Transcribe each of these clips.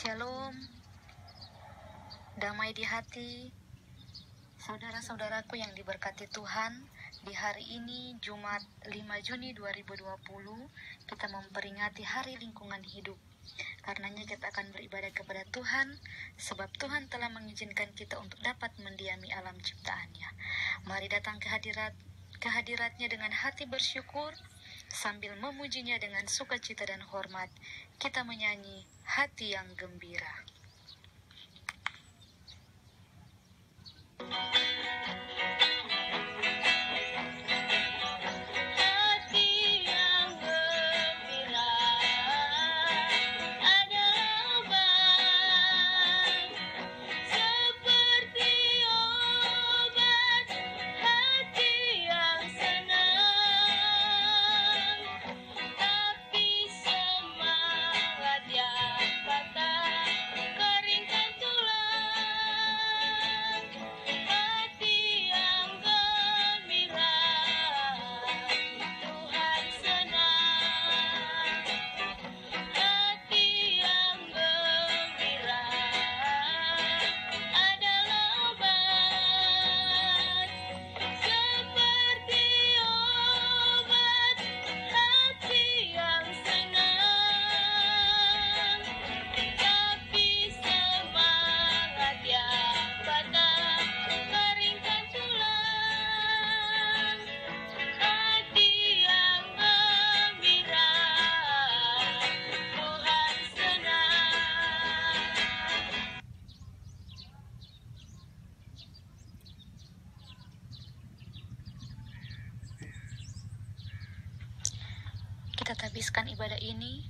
Shalom, damai di hati. Saudara-saudaraku yang diberkati Tuhan, di hari ini Jumat 5 Juni 2020 kita memperingati Hari Lingkungan Hidup. Karenanya kita akan beribadah kepada Tuhan, sebab Tuhan telah mengizinkan kita untuk dapat mendiami alam ciptaannya. Mari datang ke hadiratnya dengan hati bersyukur, sambil memujinya dengan sukacita dan hormat. Kita menyanyi hati yang gembira. Kita habiskan ibadah ini.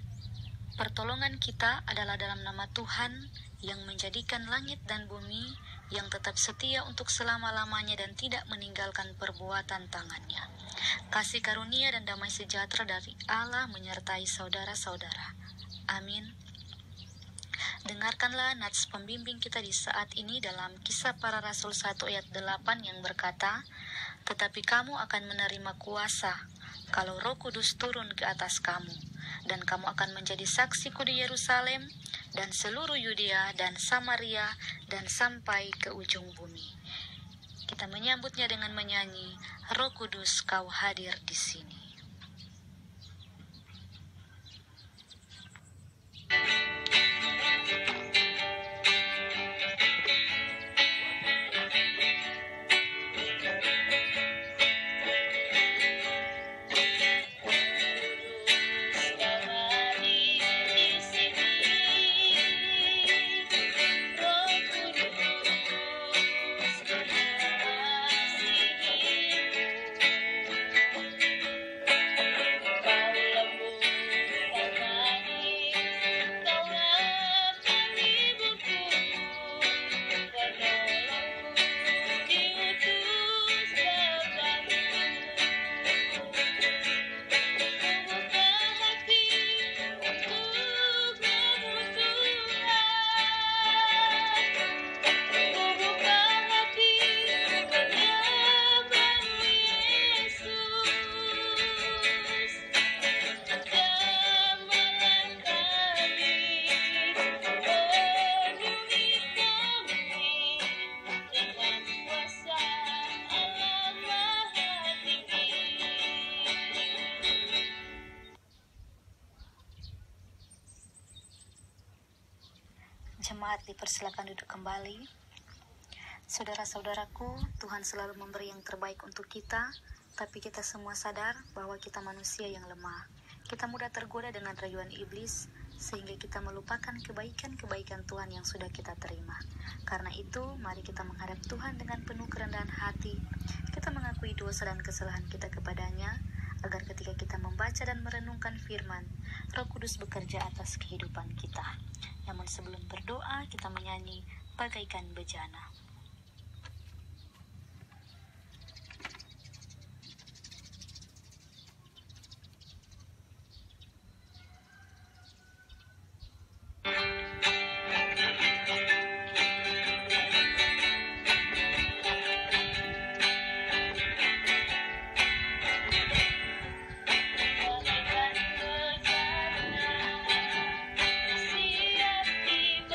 Pertolongan kita adalah dalam nama Tuhan yang menjadikan langit dan bumi, yang tetap setia untuk selama-lamanya dan tidak meninggalkan perbuatan tangannya. Kasih karunia dan damai sejahtera dari Allah menyertai saudara-saudara. Amin. Dengarkanlah nats pembimbing kita di saat ini dalam Kisah Para Rasul 1 ayat 8 yang berkata, "Tetapi kamu akan menerima kuasa kalau Roh Kudus turun ke atas kamu, dan kamu akan menjadi saksiku di Yerusalem dan seluruh Yudea dan Samaria dan sampai ke ujung bumi." Kita menyambutnya dengan menyanyi, "Roh Kudus, kau hadir di sini." Jemaat dipersilakan duduk kembali. Saudara-saudaraku, Tuhan selalu memberi yang terbaik untuk kita, tapi kita semua sadar bahwa kita manusia yang lemah. Kita mudah tergoda dengan rayuan iblis, sehingga kita melupakan kebaikan-kebaikan Tuhan yang sudah kita terima. Karena itu, mari kita menghadap Tuhan dengan penuh kerendahan hati. Kita mengakui dosa dan kesalahan kita kepadanya, agar ketika kita membaca dan merenungkan firman, Roh Kudus bekerja atas kehidupan kita. Namun sebelum berdoa, kita menyanyi bagaikan bejana. Bagaikan bejana, siap tiba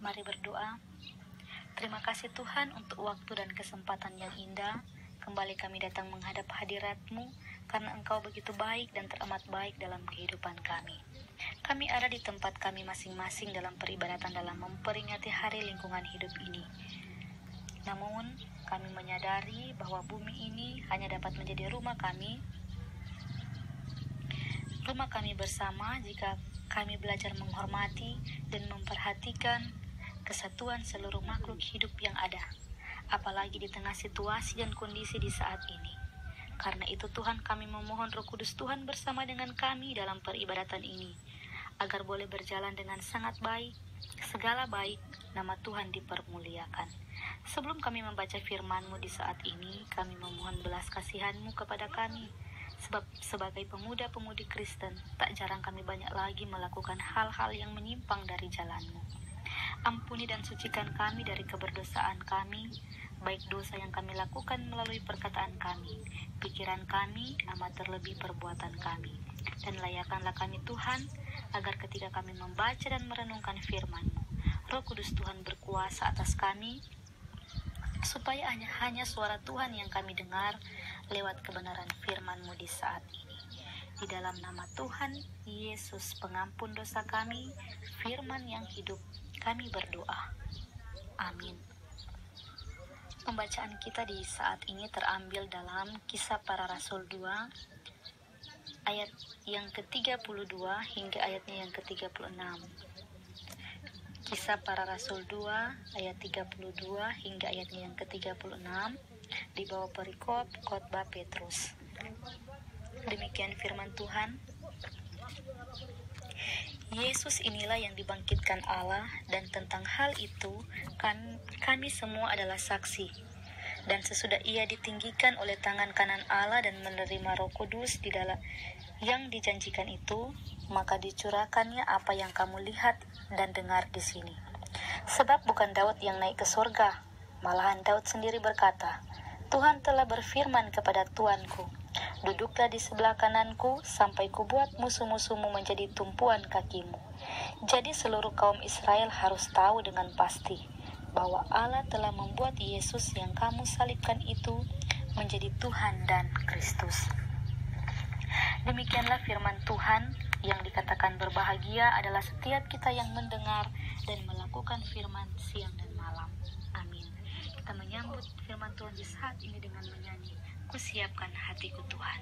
Mari berdoa. Terima kasih Tuhan untuk waktu dan kesempatan yang indah. Kembali kami datang menghadap hadirat-Mu, karena Engkau begitu baik dan teramat baik dalam kehidupan kami. Kami ada di tempat kami masing-masing dalam peribadatan dalam memperingati hari lingkungan hidup ini. Namun, kami menyadari bahwa bumi ini hanya dapat menjadi rumah kami bersama jika kami belajar menghormati dan memperhatikan kesatuan seluruh makhluk hidup yang ada, apalagi di tengah situasi dan kondisi di saat ini. Karena itu Tuhan, kami memohon Roh Kudus Tuhan bersama dengan kami dalam peribadatan ini, agar boleh berjalan dengan sangat baik, segala baik, nama Tuhan dipermuliakan. Sebelum kami membaca firman-Mu di saat ini, kami memohon belas kasihan-Mu kepada kami, sebab sebagai pemuda-pemudi Kristen, tak jarang kami banyak lagi melakukan hal-hal yang menyimpang dari jalan-Mu. Ampuni dan sucikan kami dari keberdosaan kami, baik dosa yang kami lakukan melalui perkataan kami, pikiran kami, amat terlebih perbuatan kami. Dan layakkanlah kami Tuhan, agar ketika kami membaca dan merenungkan firman-Mu, Roh Kudus Tuhan berkuasa atas kami, supaya hanya suara Tuhan yang kami dengar lewat kebenaran firman-Mu di saat ini. Di dalam nama Tuhan Yesus, pengampun dosa kami, firman yang hidup, kami berdoa. Amin. Pembacaan kita di saat ini terambil dalam Kisah Para Rasul 2, ayat yang ke-32 hingga ayatnya yang ke-36. Kisah Para Rasul 2, ayat 32 hingga ayatnya yang ke-36, di bawah perikop khotbah Petrus. Demikian firman Tuhan. Yesus inilah yang dibangkitkan Allah, dan tentang hal itu kami semua adalah saksi. Dan sesudah Ia ditinggikan oleh tangan kanan Allah dan menerima Roh Kudus di dalam yang dijanjikan itu, maka dicurahkannya apa yang kamu lihat dan dengar di sini. Sebab bukan Daud yang naik ke surga, malahan Daud sendiri berkata, Tuhan telah berfirman kepada Tuanku, duduklah di sebelah kananku sampai kubuat musuh-musuhmu menjadi tumpuan kakimu. Jadi seluruh kaum Israel harus tahu dengan pasti bahwa Allah telah membuat Yesus yang kamu salibkan itu menjadi Tuhan dan Kristus. Demikianlah firman Tuhan. Yang dikatakan berbahagia adalah setiap kita yang mendengar dan melakukan firman siang dan malam. Amin. Kita menyambut firman Tuhan di saat ini dengan menyanyi, Kusiapkan hatiku Tuhan.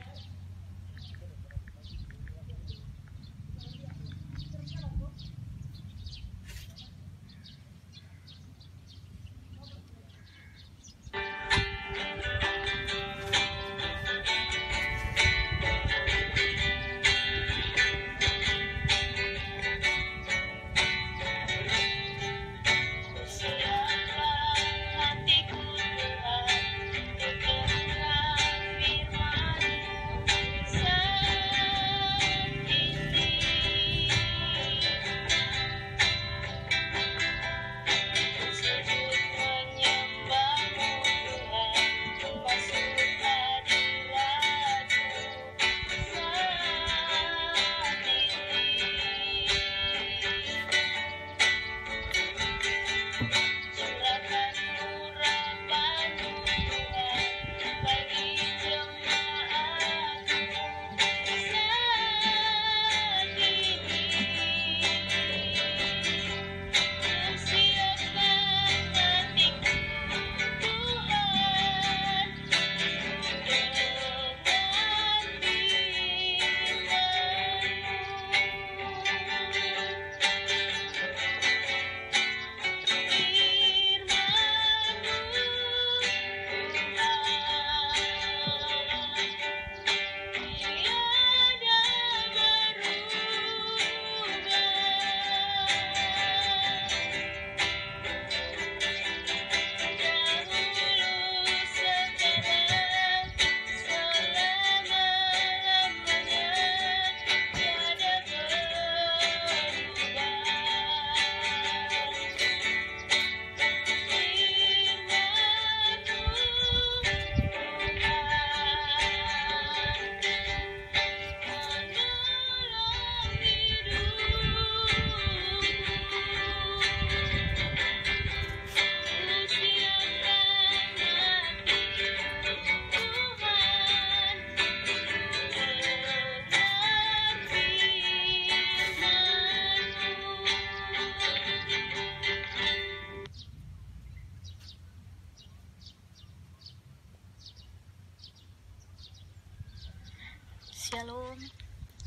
Shalom,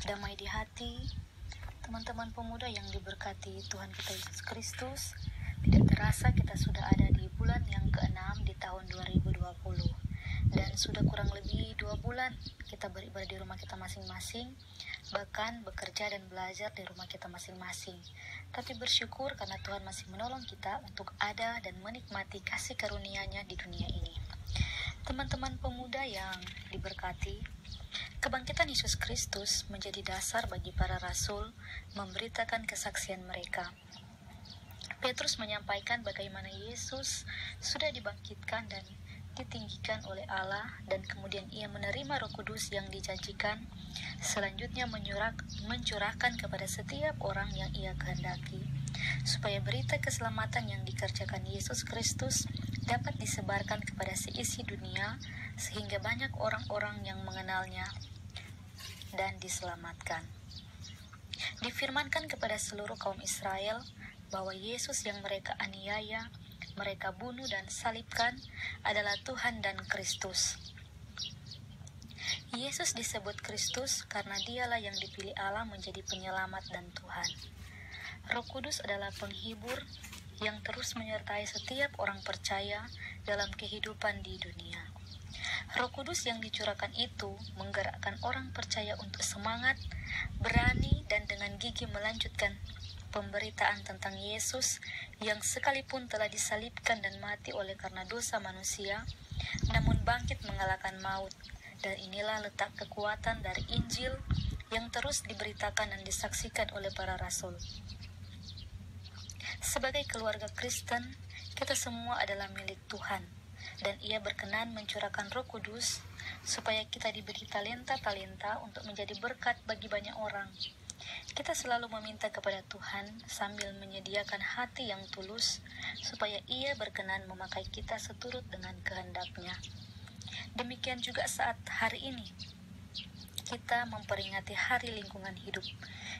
damai di hati, teman-teman pemuda yang diberkati Tuhan kita Yesus Kristus. Tidak terasa kita sudah ada di bulan yang ke-6 di tahun 2020. Dan sudah kurang lebih 2 bulan kita beribadah di rumah kita masing-masing, bahkan bekerja dan belajar di rumah kita masing-masing. Tapi bersyukur karena Tuhan masih menolong kita untuk ada dan menikmati kasih karunia-Nya di dunia ini. Teman-teman pemuda yang diberkati, kebangkitan Yesus Kristus menjadi dasar bagi para rasul memberitakan kesaksian mereka. Petrus menyampaikan bagaimana Yesus sudah dibangkitkan dan ditinggikan oleh Allah, dan kemudian ia menerima Roh Kudus yang dijanjikan, selanjutnya mencurahkan kepada setiap orang yang ia kehendaki, supaya berita keselamatan yang dikerjakan Yesus Kristus dapat disebarkan kepada seisi dunia, sehingga banyak orang-orang yang mengenalnya dan diselamatkan. Difirmankan kepada seluruh kaum Israel bahwa Yesus yang mereka aniaya, mereka bunuh dan salibkan adalah Tuhan dan Kristus. Yesus disebut Kristus karena dialah yang dipilih Allah menjadi penyelamat dan Tuhan. Roh Kudus adalah penghibur yang terus menyertai setiap orang percaya dalam kehidupan di dunia. Roh Kudus yang dicurahkan itu menggerakkan orang percaya untuk semangat, berani, dan dengan gigih melanjutkan pemberitaan tentang Yesus yang sekalipun telah disalibkan dan mati oleh karena dosa manusia, namun bangkit mengalahkan maut. Dan inilah letak kekuatan dari Injil yang terus diberitakan dan disaksikan oleh para rasul. Sebagai keluarga Kristen, kita semua adalah milik Tuhan, dan Ia berkenan mencurahkan Roh Kudus supaya kita diberi talenta-talenta untuk menjadi berkat bagi banyak orang. Kita selalu meminta kepada Tuhan sambil menyediakan hati yang tulus supaya Ia berkenan memakai kita seturut dengan kehendak-Nya. Demikian juga saat hari ini kita memperingati Hari Lingkungan Hidup.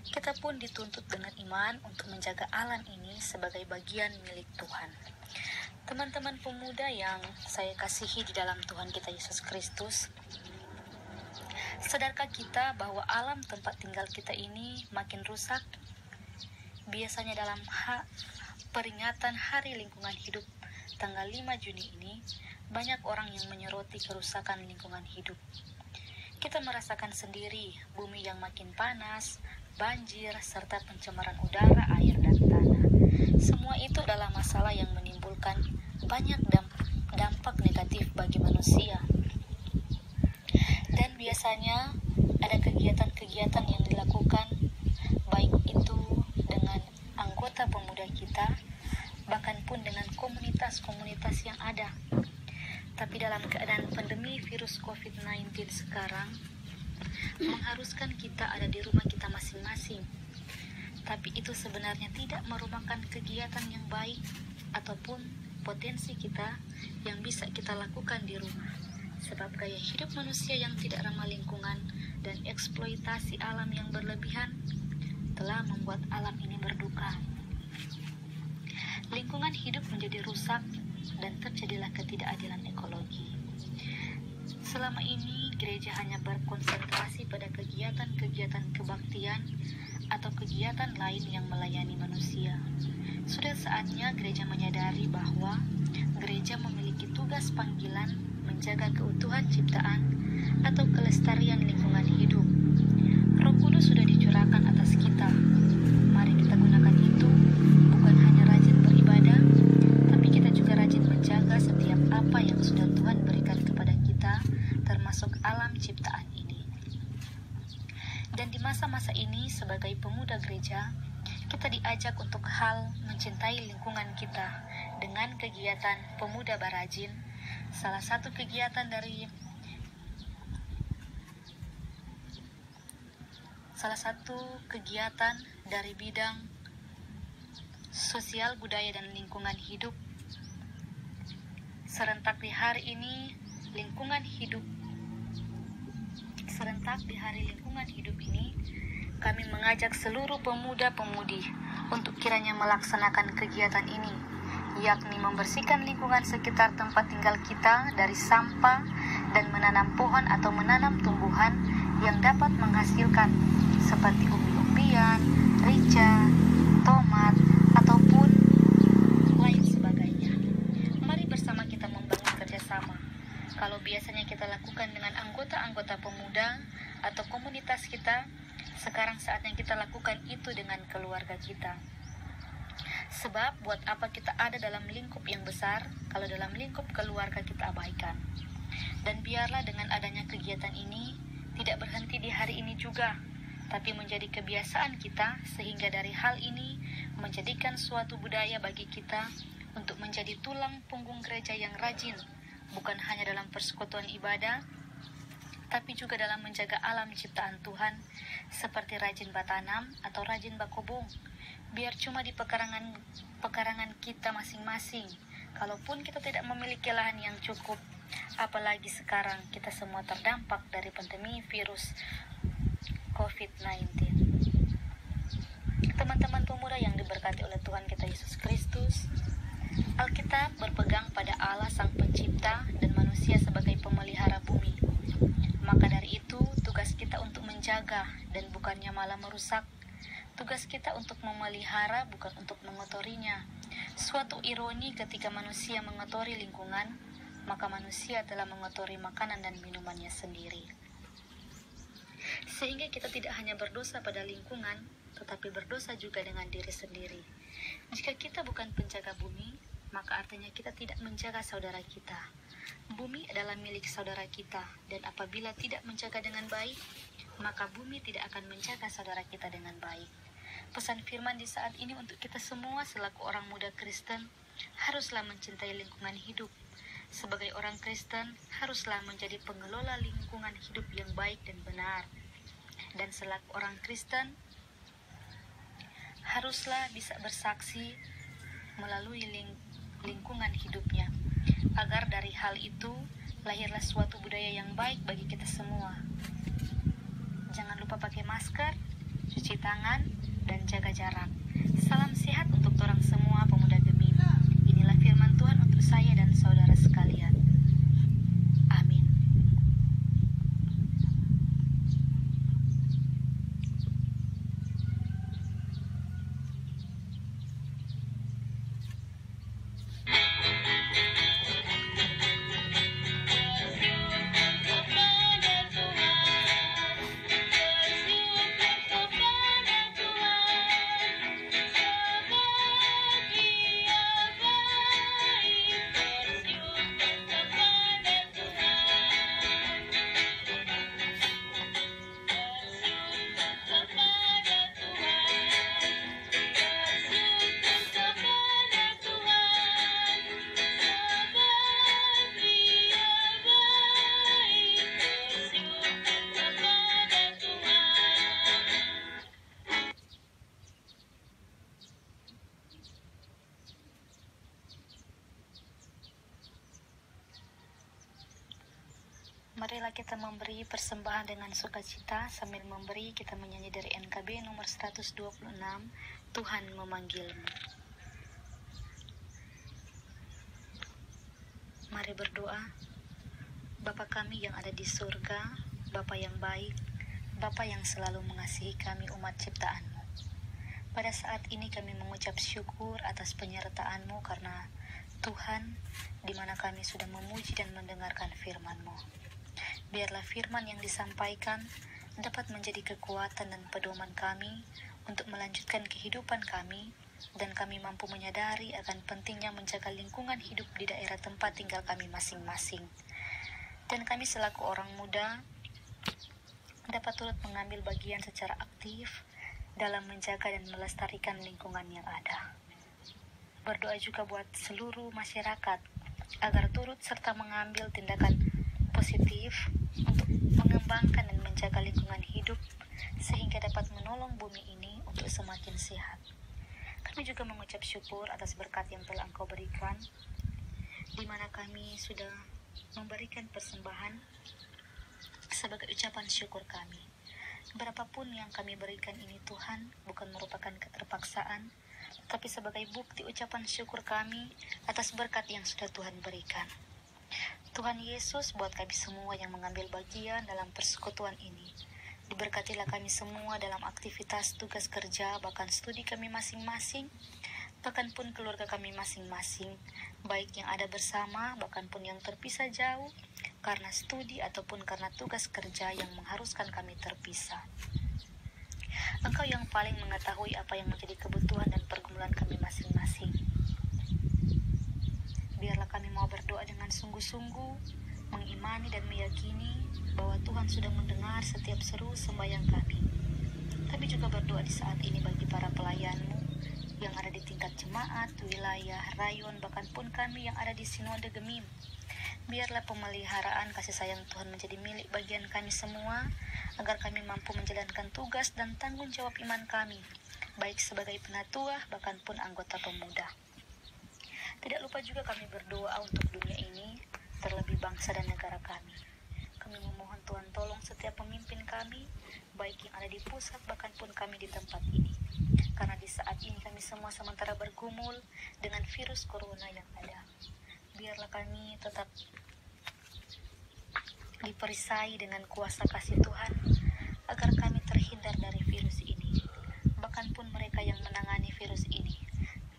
Kita pun dituntut dengan iman untuk menjaga alam ini sebagai bagian milik Tuhan. Teman-teman pemuda yang saya kasihi di dalam Tuhan kita Yesus Kristus, sadarkah kita bahwa alam tempat tinggal kita ini makin rusak? Biasanya dalam peringatan Hari Lingkungan Hidup tanggal 5 Juni ini, banyak orang yang menyoroti kerusakan lingkungan hidup. Kita merasakan sendiri bumi yang makin panas, banjir, serta pencemaran udara, air, dan tanah. Semua itu adalah masalah yang menimbulkan banyak dampak negatif bagi manusia. Dan biasanya ada kegiatan-kegiatan yang dilakukan, baik itu dengan anggota pemuda kita, bahkan pun dengan komunitas-komunitas yang ada. Tapi dalam keadaan pandemi virus COVID-19 sekarang, mengharuskan kita ada di rumah kita masing-masing. Tapi itu sebenarnya tidak merupakan kegiatan yang baik ataupun potensi kita yang bisa kita lakukan di rumah. Sebab gaya hidup manusia yang tidak ramah lingkungan dan eksploitasi alam yang berlebihan telah membuat alam ini berduka. Lingkungan hidup menjadi rusak dan terjadilah ketidakadilan ekologi. Selama ini gereja hanya berkonsentrasi pada kegiatan-kegiatan kebaktian atau kegiatan lain yang melayani manusia. Sudah saatnya gereja menyadari bahwa gereja memiliki tugas panggilan menjaga keutuhan ciptaan atau kelestarian lingkungan hidup. Roh Kudus sudah dicurahkan atas kita. Mari kita gunakan itu, bukan hanya rajin beribadah, tapi kita juga rajin menjaga setiap apa yang sudah Tuhan berikan kepada kita, termasuk alam ciptaan ini. Dan di masa-masa ini sebagai pemuda gereja, kita diajak untuk hal mencintai lingkungan kita dengan kegiatan Pemuda Barajin. Salah satu kegiatan dari bidang sosial, budaya, dan lingkungan hidup. Serentak di hari lingkungan hidup ini, kami mengajak seluruh pemuda-pemudi untuk kiranya melaksanakan kegiatan ini, yakni membersihkan lingkungan sekitar tempat tinggal kita dari sampah dan menanam pohon atau menanam tumbuhan yang dapat menghasilkan seperti umbi-umbian, rica, tomat, ataupun lain sebagainya. Mari bersama kita membangun kerjasama. Kalau biasanya kita lakukan dengan anggota-anggota pemuda atau komunitas kita, sekarang saatnya kita lakukan itu dengan keluarga kita. Sebab buat apa kita ada dalam lingkup yang besar kalau dalam lingkup keluarga kita abaikan. Dan biarlah dengan adanya kegiatan ini tidak berhenti di hari ini juga, tapi menjadi kebiasaan kita sehingga dari hal ini menjadikan suatu budaya bagi kita untuk menjadi tulang punggung gereja yang rajin, bukan hanya dalam persekutuan ibadah, tapi juga dalam menjaga alam ciptaan Tuhan, seperti rajin batanam atau rajin bakobong. Biar cuma di pekarangan kita masing-masing. Kalaupun kita tidak memiliki lahan yang cukup, apalagi sekarang kita semua terdampak dari pandemi virus COVID-19. Teman-teman pemuda yang diberkati oleh Tuhan kita Yesus Kristus, Alkitab berpegang pada Allah Sang Pencipta dan manusia sebagai pemelihara bumi. Maka dari itu, tugas kita untuk menjaga dan bukannya malah merusak. Tugas kita untuk memelihara bukan untuk mengotorinya. Suatu ironi ketika manusia mengotori lingkungan, maka manusia telah mengotori makanan dan minumannya sendiri. Sehingga kita tidak hanya berdosa pada lingkungan, tetapi berdosa juga dengan diri sendiri. Jika kita bukan penjaga bumi, maka artinya kita tidak menjaga saudara kita. Bumi adalah milik saudara kita, dan apabila tidak menjaga dengan baik, maka bumi tidak akan menjaga saudara kita dengan baik. Pesan firman di saat ini untuk kita semua selaku orang muda Kristen, haruslah mencintai lingkungan hidup. Sebagai orang Kristen, haruslah menjadi pengelola lingkungan hidup yang baik dan benar. Dan selaku orang Kristen, haruslah bisa bersaksi melalui lingkungan hidupnya, agar dari hal itu lahirlah suatu budaya yang baik bagi kita semua. Jangan lupa pakai masker, cuci tangan, dan jaga jarak. Salam sehat untuk orang semua pemuda Gemim. Inilah firman Tuhan untuk saya dan saudara sekalian. Amin. Marilah kita memberi persembahan dengan sukacita. Sambil memberi, kita menyanyi dari NKB nomor 126, Tuhan memanggilmu. Mari berdoa. Bapa kami yang ada di surga, Bapa yang baik, Bapa yang selalu mengasihi kami umat ciptaan-Mu. Pada saat ini kami mengucap syukur atas penyertaan-Mu karena Tuhan, di mana kami sudah memuji dan mendengarkan firman-Mu. Biarlah firman yang disampaikan dapat menjadi kekuatan dan pedoman kami untuk melanjutkan kehidupan kami, dan kami mampu menyadari akan pentingnya menjaga lingkungan hidup di daerah tempat tinggal kami masing-masing. Dan kami selaku orang muda dapat turut mengambil bagian secara aktif dalam menjaga dan melestarikan lingkungan yang ada. Berdoa juga buat seluruh masyarakat agar turut serta mengambil tindakan positif untuk mengembangkan dan menjaga lingkungan hidup sehingga dapat menolong bumi ini untuk semakin sehat. Kami juga mengucap syukur atas berkat yang telah Engkau berikan, di mana kami sudah memberikan persembahan sebagai ucapan syukur kami. Berapapun yang kami berikan ini Tuhan bukan merupakan keterpaksaan, tapi sebagai bukti ucapan syukur kami atas berkat yang sudah Tuhan berikan. Tuhan Yesus, buat kami semua yang mengambil bagian dalam persekutuan ini, Diberkatilah kami semua dalam aktivitas tugas kerja, bahkan studi kami masing-masing, bahkan pun keluarga kami masing-masing, baik yang ada bersama, bahkan pun yang terpisah jauh, karena studi ataupun karena tugas kerja yang mengharuskan kami terpisah. Engkau yang paling mengetahui apa yang menjadi kebutuhan dan pergumulan kami masing-masing. Biarlah kami mau berdoa dengan sungguh-sungguh, mengimani dan meyakini bahwa Tuhan sudah mendengar setiap seru sembahyang kami. Kami juga berdoa di saat ini bagi para pelayan-Mu yang ada di tingkat jemaat, wilayah, rayon, bahkan pun kami yang ada di Sinode Gemim. Biarlah pemeliharaan kasih sayang Tuhan menjadi milik bagian kami semua, agar kami mampu menjalankan tugas dan tanggung jawab iman kami, baik sebagai penatua, bahkan pun anggota pemuda. Tidak lupa juga kami berdoa untuk dunia ini, terlebih bangsa dan negara kami. Kami memohon Tuhan tolong setiap pemimpin kami, baik yang ada di pusat bahkan pun kami di tempat ini. Karena di saat ini kami semua sementara bergumul dengan virus corona yang ada. Biarlah kami tetap diperisai dengan kuasa kasih Tuhan, agar kami terhindar dari virus ini. Bahkan pun mereka yang menangani virus ini,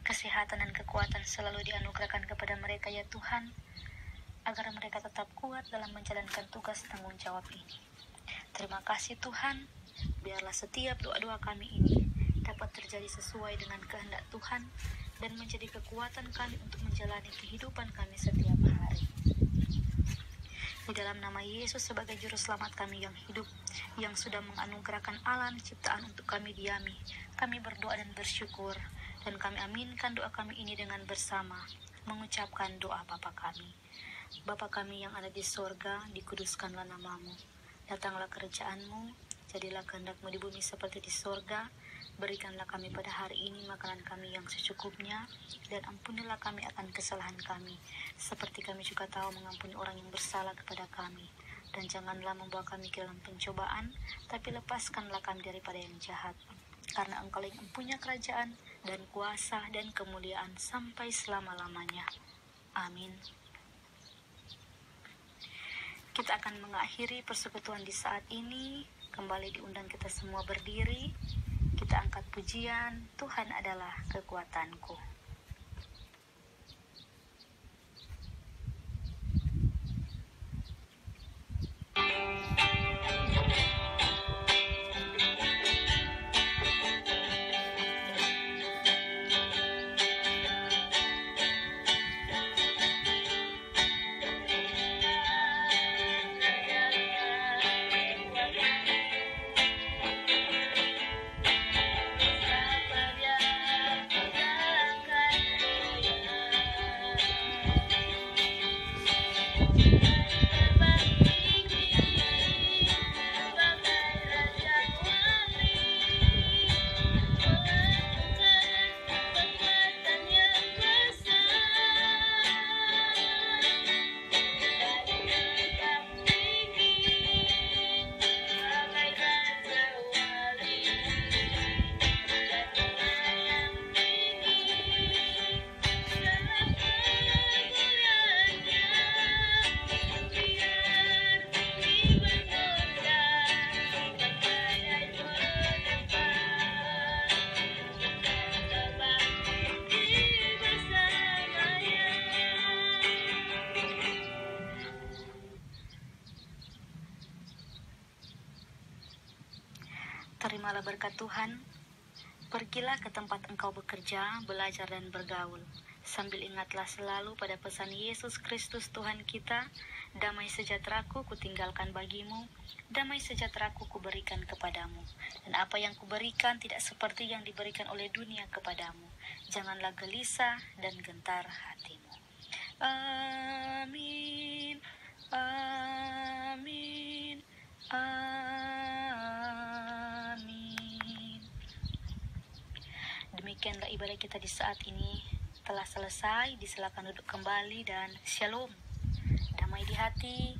kesehatan dan kekuatan selalu dianugerahkan kepada mereka ya Tuhan, agar mereka tetap kuat dalam menjalankan tugas tanggung jawab ini. Terima kasih Tuhan, biarlah setiap doa-doa kami ini dapat terjadi sesuai dengan kehendak Tuhan dan menjadi kekuatan kami untuk menjalani kehidupan kami setiap hari. Di dalam nama Yesus sebagai juru selamat kami yang hidup, yang sudah menganugerahkan alam ciptaan untuk kami diami, kami berdoa dan bersyukur, dan kami aminkan doa kami ini dengan bersama, mengucapkan doa Bapa kami. Bapa kami yang ada di sorga, dikuduskanlah namamu. Datanglah kerajaan-Mu, jadilah kehendak-Mu di bumi seperti di sorga. Berikanlah kami pada hari ini makanan kami yang secukupnya, dan ampunilah kami akan kesalahan kami, seperti kami juga tahu mengampuni orang yang bersalah kepada kami. Dan janganlah membawa kami ke dalam pencobaan, tapi lepaskanlah kami daripada yang jahat. Karena Engkau yang mempunyai kerajaan, dan kuasa, dan kemuliaan sampai selama-lamanya. Amin. Kita akan mengakhiri persekutuan di saat ini. Kembali diundang kita semua berdiri. Kita angkat pujian, Tuhan adalah kekuatanku. Terimalah berkat Tuhan. Pergilah ke tempat engkau bekerja, belajar dan bergaul. Sambil ingatlah selalu pada pesan Yesus Kristus Tuhan kita, damai sejahteraku kutinggalkan bagimu, damai sejahteraku kuberikan kepadamu. Dan apa yang kuberikan tidak seperti yang diberikan oleh dunia kepadamu. Janganlah gelisah dan gentar hatimu. Amin. Amin. Amin. Demikianlah ibadah kita di saat ini telah selesai. Disilakan duduk kembali dan shalom. Damai di hati,